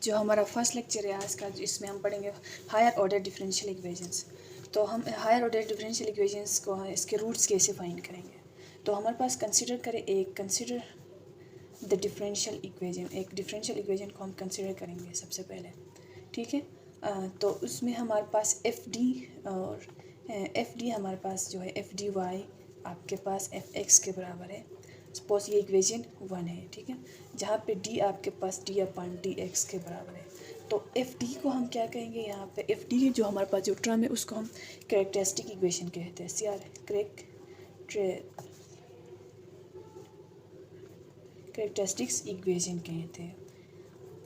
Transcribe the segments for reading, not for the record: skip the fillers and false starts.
जो हमारा first lecture है आज का, इसमें हम पढ़ेंगे हायर ऑर्डर डिफरेंशियल इक्वेशंस। तो हम हायर ऑर्डर डिफरेंशियल इक्वेशंस को इसके रूट्स कैसे फाइंड करेंगे। तो हमारे पास कंसिडर द डिफरेंशियल इक्वेशन, एक डिफरेंशियल इक्वेशन को हम कंसिडर करेंगे सबसे पहले, ठीक है। तो उसमें हमारे पास एफ डी और एफ डी हमारे पास जो है एफ डी वाई आपके पास एफ एक्स के बराबर है। सपोज ये इक्वेशन 1 है, ठीक है, जहाँ पे डी आपके पास डी अपॉन डी एक्स के बराबर है। तो एफ डी को हम क्या कहेंगे, यहाँ पे एफ डी जो हमारे पास जो टर्म है उसको हम कैरेक्टरिस्टिक इक्वेशन कहते हैं, सी आर कैरेक्टरिस्टिक्स इक्वेशन कहते हैं।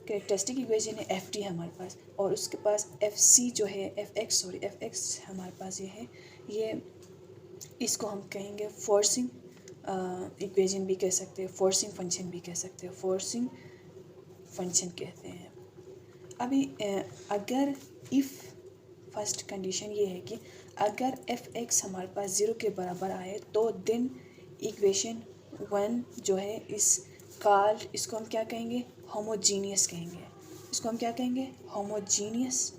कैरेक्टरिस्टिक इक्वेशन है एफ डी हमारे पास, और उसके पास एफ सी जो है एफ एक्स हमारे पास ये है, ये इसको हम कहेंगे फोर्सिंग इक्वेशन भी कह सकते हैं, फोर्सिंग फंक्शन भी कह सकते हैं, फोर्सिंग फंक्शन कहते हैं। अभी अगर इफ़ फर्स्ट कंडीशन ये है कि अगर एफ एक्स हमारे पास 0 के बराबर आए तो देन इक्वेशन 1 जो है इसको हम क्या कहेंगे, होमोजीनियस कहेंगे। इसको हम क्या कहेंगे, होमोजीनियस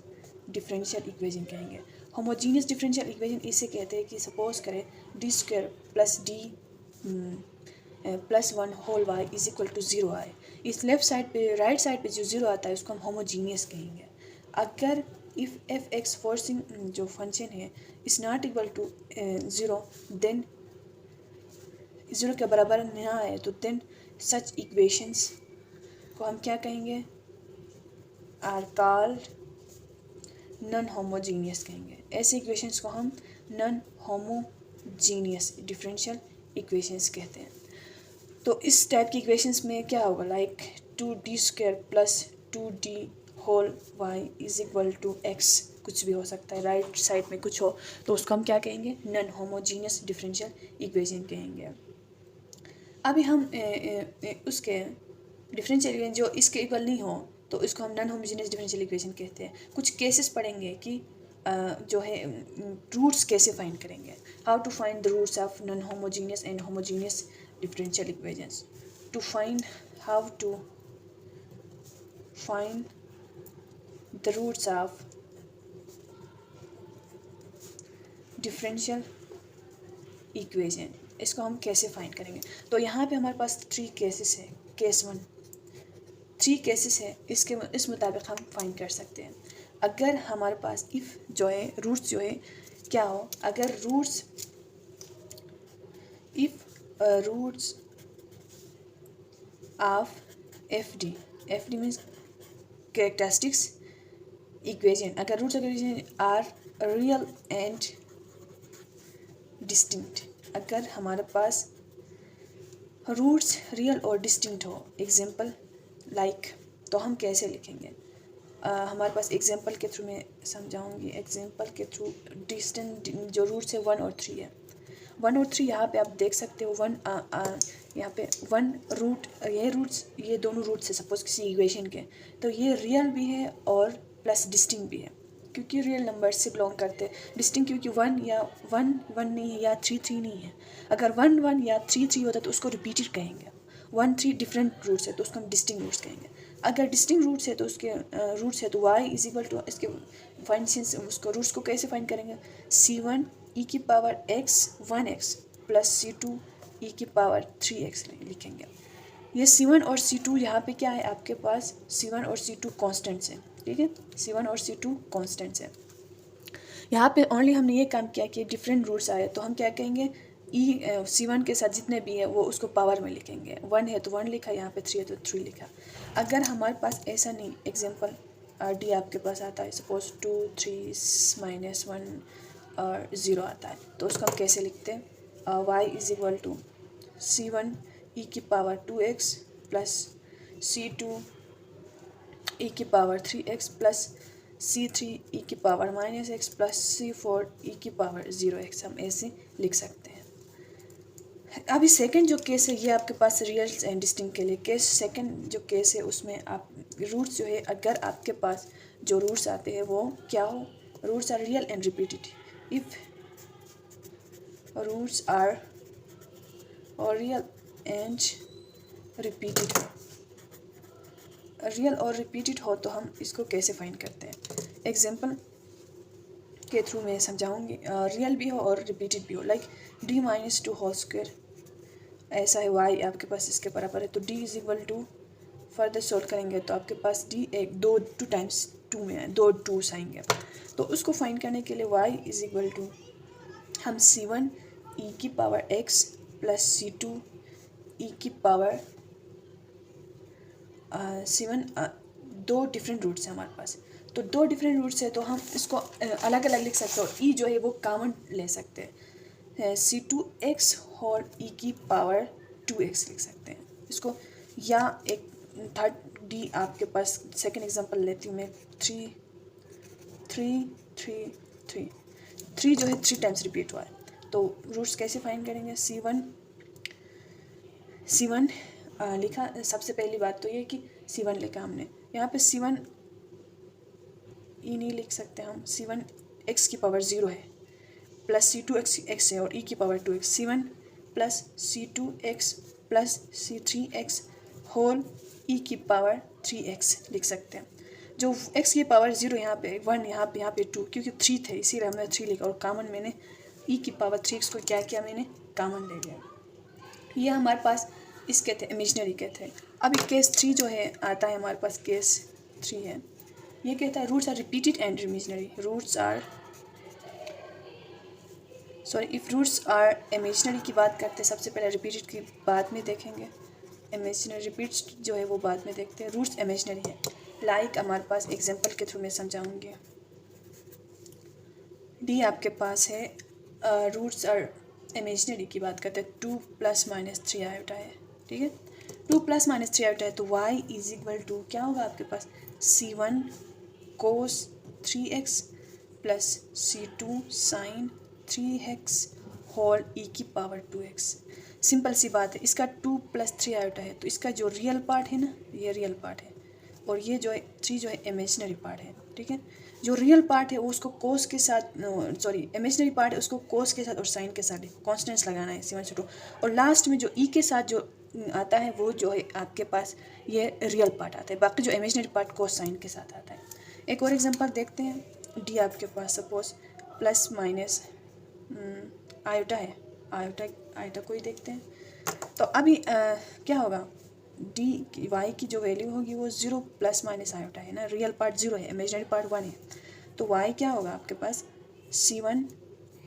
डिफरेंशियल इक्वेशन कहेंगे। होमोजीनियस डिफरेंशियल इक्वेशन इसे कहते हैं कि सपोज करें d square plus d plus 1 whole y is equal to 0 आए। इस लेफ्ट साइड पे राइट साइड पे जो 0 आता है उसको हम होमोजीनियस कहेंगे। अगर इफ़ एफ एक्स फोर्सिंग जो फंक्शन है is not equal to 0, then 0 के बराबर ना आए तो देन सच इक्वेशंस को हम क्या कहेंगे, आर कॉल्ड नॉन होमोजीनियस कहेंगे। ऐसे इक्वेशंस को हम नॉन होमोजीनियस डिफरेंशियल इक्वेशंस कहते हैं। तो इस टाइप की इक्वेशंस में क्या होगा, like 2d square plus 2d whole y is equal to x, कुछ भी हो सकता है, राइट साइड में कुछ हो तो उसको हम क्या कहेंगे, नॉन होमोजीनियस डिफरेंशियल इक्वेशन कहेंगे। अभी हम उसके डिफरेंशियल इक्वेशन जो इसके इक्वल नहीं हो तो इसको हम नॉन होमोजीनियस डिफरेंशियल इक्वेशन कहते हैं। कुछ केसेस पढ़ेंगे कि जो है रूट्स कैसे फाइंड करेंगे, how to find the roots of non homogeneous and homogeneous differential equations. To find how to find the roots of differential equation, इसको हम कैसे फाइंड करेंगे। तो यहाँ पे हमारे पास 3 केसेस है, केस 1 3 केसेस है, इस मुताबिक हम फाइंड कर सकते हैं। अगर हमारे पास इफ़ जो है रूट्स जो है क्या हो, अगर roots roots of FD means characteristics equation, अगर roots equation are real and distinct, अगर हमारे पास रूट्स रियल और डिस्टिंक्ट हो, एग्जांपल लाइक, तो हम कैसे लिखेंगे, हमारे पास एग्जांपल के थ्रू मैं समझाऊंगी। एग्जांपल के थ्रू डिस्टेंट जो रूट्स है 1 और 3 है, 1 और 3 यहाँ पे आप देख सकते हो। 1 यहाँ पे 1 रूट, ये दोनों रूट्स है सपोज किसी इक्वेशन के, तो ये रियल भी है और प्लस डिस्टिंक्ट भी है, क्योंकि रियल नंबर से बिलोंग करते हैं। डिस्टिंक्ट क्योंकि 1 नहीं है या 3 नहीं है। अगर 1 या 3 होता तो उसको रिपीटेड कहेंगे। 1 3 डिफरेंट रूट्स है तो उसको हम डिस्टिंक्ट रूट्स कहेंगे। अगर डिस्टिंक्ट रूट्स है तो उसके रूट्स है तो y इज इक्वल टू, इसके फंक्शंस उसको रूट्स को कैसे फाइंड करेंगे, c1 e की power x 1x plus c2 e की पावर 3x लिखेंगे। ये c1 और c2 यहाँ पे क्या है आपके पास, c1 और c2 कॉन्स्टेंट्स हैं, ठीक है, c1 और c2 कॉन्स्टेंट्स हैं। यहाँ पे ओनली हमने ये काम किया कि डिफरेंट रूट्स आए तो हम क्या कहेंगे, c1 के साथ जितने भी है वो उसको पावर में लिखेंगे। 1 है तो 1 लिखा, यहाँ पे 3 है तो 3 लिखा। अगर हमारे पास ऐसा नहीं, एग्जांपल डी आपके पास आता है सपोज 2 3 -1 और 0 आता है, तो उसको हम कैसे लिखते हैं, y is equal to c1 e की power 2x plus c2 e की power 3x plus c3 e की power -x plus c4 e की पावर 0x, हम ऐसे लिख सकते हैं। अभी सेकंड जो केस है ये आपके पास रियल एंड डिस्टिंक्ट के लिए केस, सेकंड जो केस है उसमें आप रूट्स जो है, अगर आपके पास जो रूट्स आते हैं वो क्या हो, roots are real and repeated. If roots are और रियल एंड repeated, रियल और रिपीटेड हो तो हम इसको कैसे फाइंड करते हैं, एग्जांपल के थ्रू मैं समझाऊंगी। रियल भी हो और रिपीटेड भी हो, लाइक d-2 होल स्क्वायर ऐसा है, y आपके पास इसके बराबर है, तो d is equal to, further solve करेंगे तो आपके पास d एक दो टू टाइम्स टू में है, दो टूस आएंगे। तो उसको फाइंड करने के लिए y इज इक्वल टू हम c1 e की power x plus c2 e की पावर c1 दो डिफरेंट रूट्स हैं हमारे पास, तो दो डिफरेंट रूट्स है तो हम इसको अलग अलग लिख सकते हो, ई जो है वो कॉमन ले सकते हैं, c2x होल ई की पावर 2x लिख सकते हैं इसको, या एक थर्ड डी आपके पास सेकंड एग्जांपल लेती हूँ मैं, 3 जो है 3 टाइम्स रिपीट हुआ है, तो रूट्स कैसे फाइंड करेंगे, c1 लिखा, सबसे पहली बात तो ये कि c1 लिखा हमने, यहाँ पे c1 ई नहीं लिख सकते हम, c1 x की पावर 0 है प्लस c2 x है और e की power 2x, c1 plus c2x plus c3x whole e की पावर 3x लिख सकते हैं। जो x की पावर 0 यहाँ पे 1, यहाँ पे 2, क्योंकि 3 थे इसीलिए हमने 3 लिखा, और कॉमन मैंने e की पावर 3x को क्या किया, मैंने कॉमन ले लिया। ये हमारे पास इसके थे, इमेजनरी के थे। अभी केस 3 जो है आता है हमारे पास, केस 3 है, ये कहता है roots are repeated and imaginary, if roots are imaginary की बात करते हैं, सबसे पहले रिपीटेड की बाद में देखेंगे, इमेजनरी रिपीट्स जो है वो बाद में देखते हैं, रूट्स इमेजनरी है, लाइक हमारे पास एग्जांपल के थ्रू मैं समझाऊंगी। डी आपके पास है, रूट्स आर इमेजनरी की बात करते हैं, 2 + -3 आयोटा है, ठीक है, 2 + -3 आयोटा है, तो y इज इक्वल टू क्या होगा आपके पास, c1 cos 3x plus c2 sin 3x whole e की पावर 2x। सिंपल सी बात है, इसका 2 + 3 आयोटा है, तो इसका जो रियल पार्ट है ना, ये रियल पार्ट है, और ये जो है 3 जो है इमेजनरी पार्ट है, ठीक है। जो रियल पार्ट है वो उसको कोस के साथ, इमेजनरी पार्ट है उसको कोस के साथ और साइन के साथ कॉन्स्टेंट्स लगाना है, c1 c2, और लास्ट में जो e के साथ जो आता है वो जो है आपके पास ये रियल पार्ट आता है, बाकी जो इमेजनरी पार्ट कोस साइन के साथ आता है। एक और एग्जांपल देखते हैं, डी आपके पास सपोज प्लस माइनस आयोटा है, आयोटा को ही देखते हैं, तो अभी क्या होगा, डी की वाई की जो वैल्यू होगी वो 0 ± आयोटा है ना, रियल पार्ट 0 है, इमेजनरी पार्ट 1 है, तो वाई क्या होगा आपके पास, c1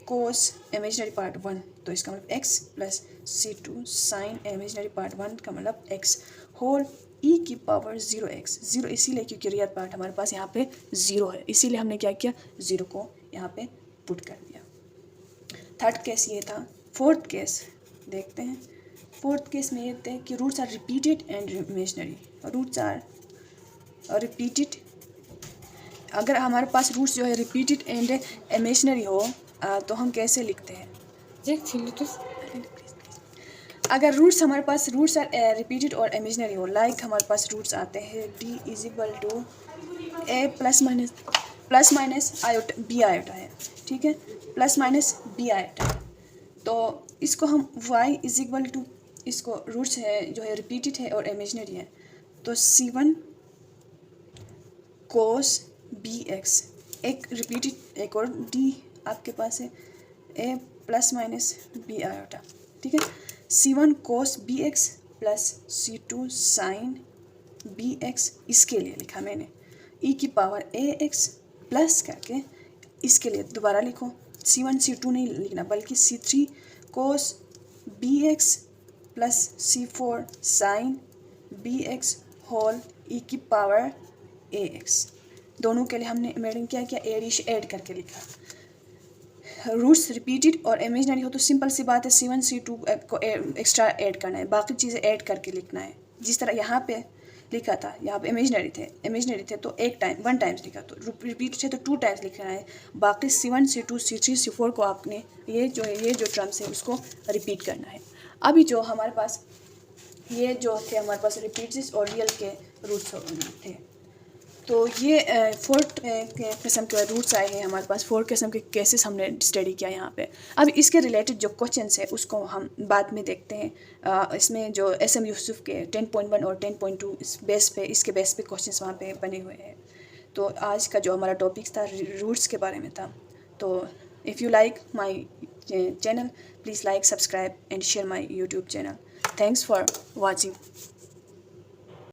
कोस इमेजनरी पार्ट 1, तो इसका मतलब x plus c2 sine imaginary part 1 का मतलब x होल e की पावर 0x, 0 इसीलिए क्योंकि रियल पार्ट हमारे पास यहाँ पे 0 है, इसीलिए हमने क्या किया, 0 को यहाँ पे पुट कर दिया। थर्ड केस ये था। फोर्थ केस देखते हैं, फोर्थ केस में ये देखते हैं कि roots are repeated and imaginary, roots are repeated, अगर हमारे पास रूट्स जो है रिपीटेड एंड इमेजनरी हो तो हम कैसे लिखते हैं, अगर रूट्स हमारे पास रूट्स आर रिपीटेड और इमेजनरी हो, लाइक हमारे पास रूट्स आते हैं d is equal to a plus minus iota b iota है, ठीक है, प्लस माइनस b आयोटा है, तो इसको हम y इज इक्वल टू, इसको रूट्स है जो है रिपीटेड है और इमेजनरी है, तो c1 कोस bx, एक रिपीटेड, एक और d आपके पास है a plus minus b iota, ठीक है, c1 cos bx plus c2 sine bx, इसके लिए लिखा मैंने e की पावर ax प्लस करके, इसके लिए दोबारा लिखो, c1 c2 नहीं लिखना बल्कि c3 cos bx plus c4 sine bx whole e की पावर ax, दोनों के लिए हमने मैडम क्या किया, ऐड करके लिखा। रूट्स रिपीटेड और इमेजनरी हो तो सिंपल सी बात है, c1 c2 को एक्स्ट्रा ऐड करना है, बाकी चीज़ें ऐड करके लिखना है, जिस तरह यहाँ पे लिखा था, यहाँ पे इमेजनरी थे तो वन टाइम्स लिखा, तो रिपीटेड थे तो 2 टाइम्स लिखना है, बाकी c1 c2 c3 c4 को आपने ये जो टर्म्स है उसको रिपीट करना है। अभी जो हमारे पास ये जो थे हमारे पास रिपीट्स और रियल के रूट्स थे, तो ये 4 किस्म के रूट्स आए हैं हमारे पास, 4 किस्म के केसेस हमने स्टडी किया यहाँ पे। अब इसके रिलेटेड जो क्वेश्चंस है उसको हम बाद में देखते हैं। इसमें जो SM यूसुफ के 10.1 और 10.2 इस बेस पे, इसके बेस पे क्वेश्चंस वहाँ पे बने हुए हैं। तो आज का जो हमारा टॉपिक था रूट्स के बारे में था। तो if you like my channel, please like, subscribe and share my YouTube channel. Thanks for watching.